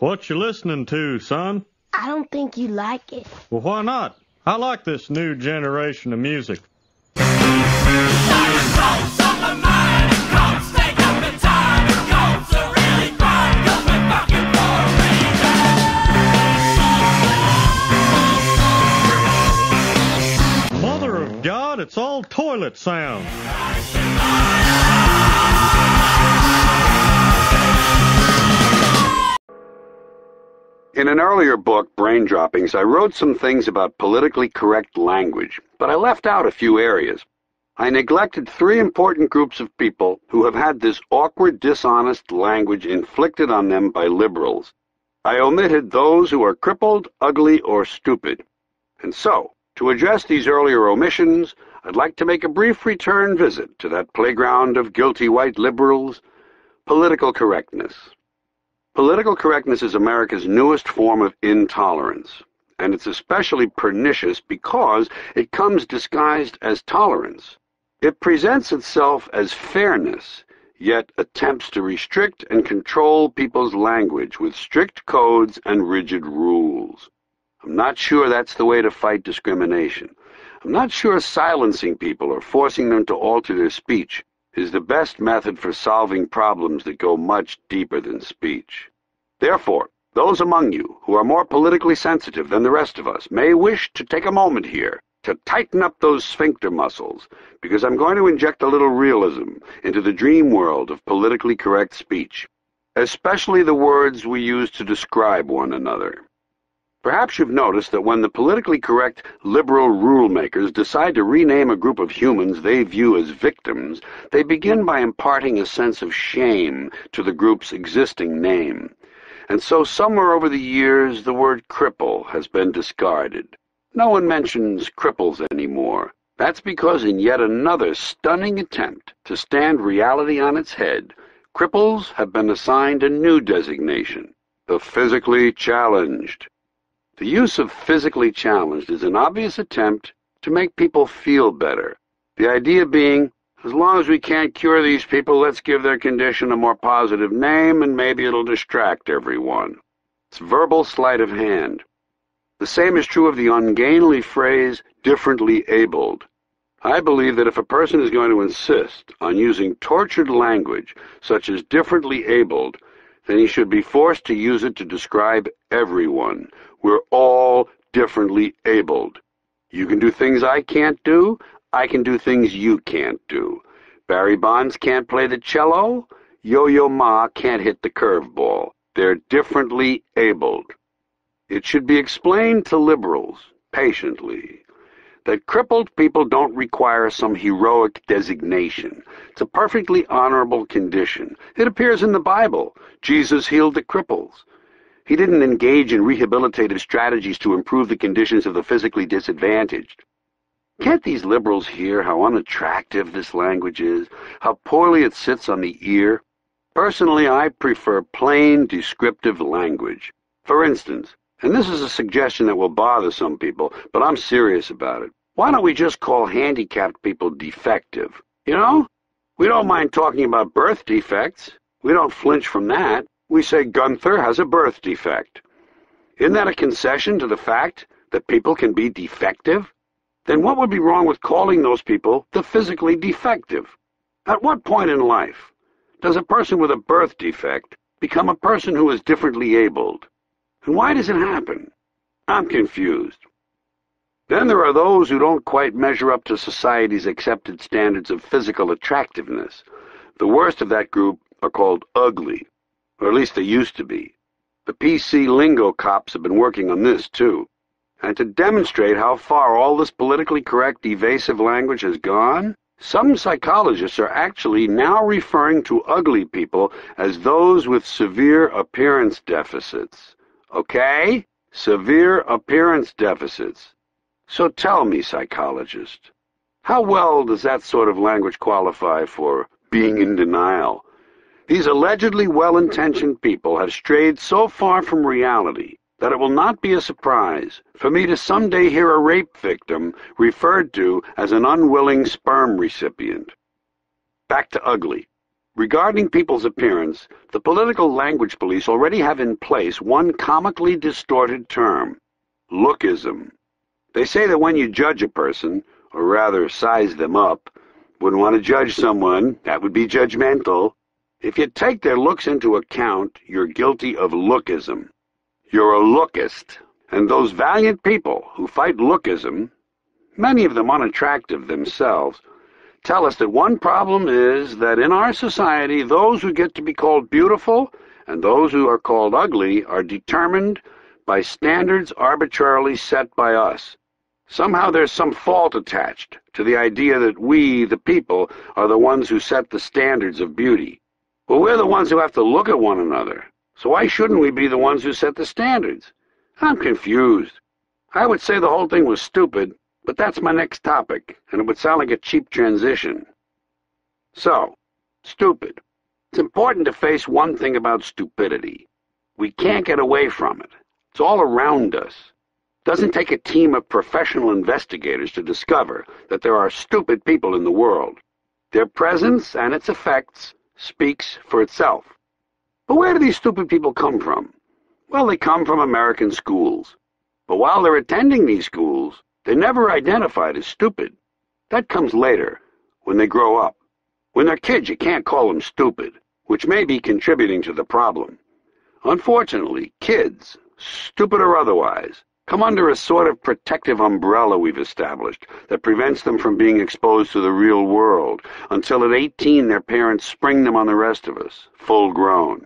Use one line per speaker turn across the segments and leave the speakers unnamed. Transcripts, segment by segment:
What you listening to, son?
I don't think you like it.
Well, why not? I like this new generation of music. Mother of God, it's all toilet sound.
In an earlier book, Brain Droppings, I wrote some things about politically correct language, but I left out a few areas. I neglected 3 important groups of people who have had this awkward, dishonest language inflicted on them by liberals. I omitted those who are crippled, ugly, or stupid. And so, to address these earlier omissions, I'd like to make a brief return visit to that playground of guilty white liberals, political correctness. Political correctness is America's newest form of intolerance, and it's especially pernicious because it comes disguised as tolerance. It presents itself as fairness, yet attempts to restrict and control people's language with strict codes and rigid rules. I'm not sure that's the way to fight discrimination. I'm not sure silencing people or forcing them to alter their speech is the best method for solving problems that go much deeper than speech. Therefore, those among you who are more politically sensitive than the rest of us may wish to take a moment here to tighten up those sphincter muscles, because I'm going to inject a little realism into the dream world of politically correct speech, especially the words we use to describe one another. Perhaps you've noticed that when the politically correct liberal rule-makers decide to rename a group of humans they view as victims, they begin by imparting a sense of shame to the group's existing name. And so somewhere over the years the word cripple has been discarded. No one mentions cripples anymore. That's because in yet another stunning attempt to stand reality on its head, cripples have been assigned a new designation, the physically challenged. The use of physically challenged is an obvious attempt to make people feel better. The idea being, as long as we can't cure these people, let's give their condition a more positive name and maybe it'll distract everyone. It's verbal sleight of hand. The same is true of the ungainly phrase, differently abled. I believe that if a person is going to insist on using tortured language, such as differently abled, then he should be forced to use it to describe everyone. We're all differently abled. You can do things I can't do. I can do things you can't do. Barry Bonds can't play the cello. Yo-Yo Ma can't hit the curveball. They're differently abled. It should be explained to liberals, patiently, that crippled people don't require some heroic designation. It's a perfectly honorable condition. It appears in the Bible. Jesus healed the cripples. He didn't engage in rehabilitative strategies to improve the conditions of the physically disadvantaged. Can't these liberals hear how unattractive this language is, how poorly it sits on the ear? Personally, I prefer plain, descriptive language. For instance, and this is a suggestion that will bother some people, but I'm serious about it. Why don't we just call handicapped people defective? You know? We don't mind talking about birth defects. We don't flinch from that. We say Gunther has a birth defect. Isn't that a concession to the fact that people can be defective? Then what would be wrong with calling those people the physically defective? At what point in life does a person with a birth defect become a person who is differently abled? And why does it happen? I'm confused. Then there are those who don't quite measure up to society's accepted standards of physical attractiveness. The worst of that group are called ugly, or at least they used to be. The PC lingo cops have been working on this, too. And to demonstrate how far all this politically correct, evasive language has gone, some psychologists are actually now referring to ugly people as those with severe appearance deficits. Okay? Severe appearance deficits. So tell me, psychologist, how well does that sort of language qualify for being in denial? These allegedly well-intentioned people have strayed so far from reality that it will not be a surprise for me to someday hear a rape victim referred to as an unwilling sperm recipient. Back to ugly. Regarding people's appearance, the political language police already have in place one comically distorted term, lookism. They say that when you judge a person, or rather size them up, wouldn't want to judge someone, that would be judgmental. If you take their looks into account, you're guilty of lookism. You're a lookist, and those valiant people who fight lookism, many of them unattractive themselves, tell us that one problem is that in our society, those who get to be called beautiful and those who are called ugly are determined by standards arbitrarily set by us. Somehow there's some fault attached to the idea that we, the people, are the ones who set the standards of beauty. Well, we're the ones who have to look at one another, so why shouldn't we be the ones who set the standards? I'm confused. I would say the whole thing was stupid, but that's my next topic, and it would sound like a cheap transition. So, stupid. It's important to face one thing about stupidity. We can't get away from it. It's all around us. It doesn't take a team of professional investigators to discover that there are stupid people in the world. Their presence and its effects speaks for itself. But where do these stupid people come from? Well, they come from American schools. But while they're attending these schools, they're never identified as stupid. That comes later, when they grow up. When they're kids, you can't call them stupid, which may be contributing to the problem. Unfortunately, kids, stupid or otherwise, come under a sort of protective umbrella we've established that prevents them from being exposed to the real world, until at 18 their parents spring them on the rest of us, full grown.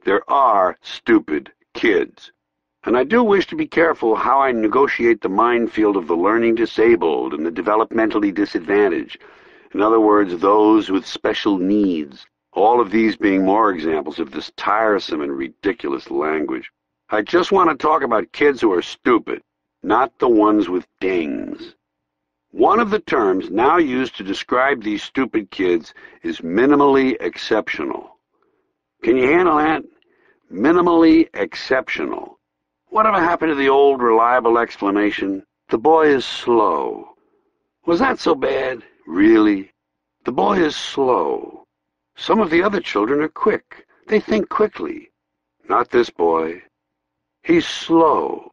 There are stupid kids. And I do wish to be careful how I negotiate the minefield of the learning disabled and the developmentally disadvantaged. In other words, those with special needs. All of these being more examples of this tiresome and ridiculous language. I just want to talk about kids who are stupid, not the ones with dings. One of the terms now used to describe these stupid kids is minimally exceptional. Can you handle that? Minimally exceptional. Whatever happened to the old reliable explanation, the boy is slow? Was that so bad? Really? The boy is slow. Some of the other children are quick. They think quickly. Not this boy. He's slow.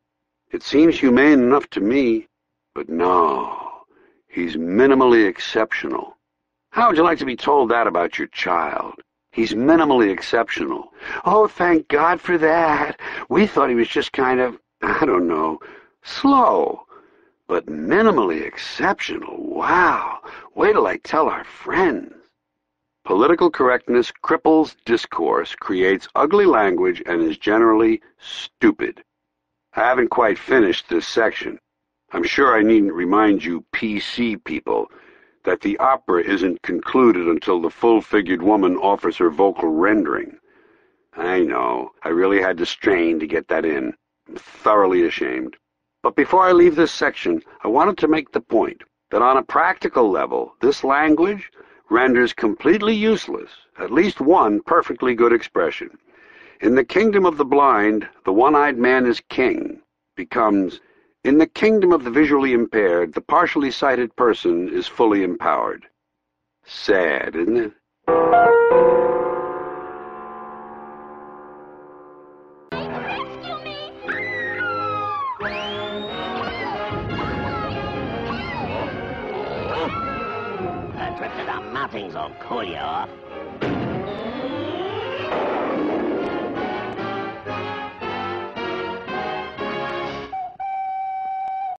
It seems humane enough to me, but no, he's minimally exceptional. How would you like to be told that about your child? He's minimally exceptional. Oh, thank God for that. We thought he was just kind of, I don't know, slow. But minimally exceptional, wow. Wait till I tell our friends. Political correctness cripples discourse, creates ugly language, and is generally stupid. I haven't quite finished this section. I'm sure I needn't remind you PC people that the opera isn't concluded until the full-figured woman offers her vocal rendering. I know, I really had to strain to get that in. I'm thoroughly ashamed. But before I leave this section, I wanted to make the point that on a practical level, this language renders completely useless at least one perfectly good expression. In the kingdom of the blind, the one-eyed man is king becomes, in the kingdom of the visually impaired, the partially sighted person is fully empowered. Sad, isn't it?
A trip to the mountains will cool you off.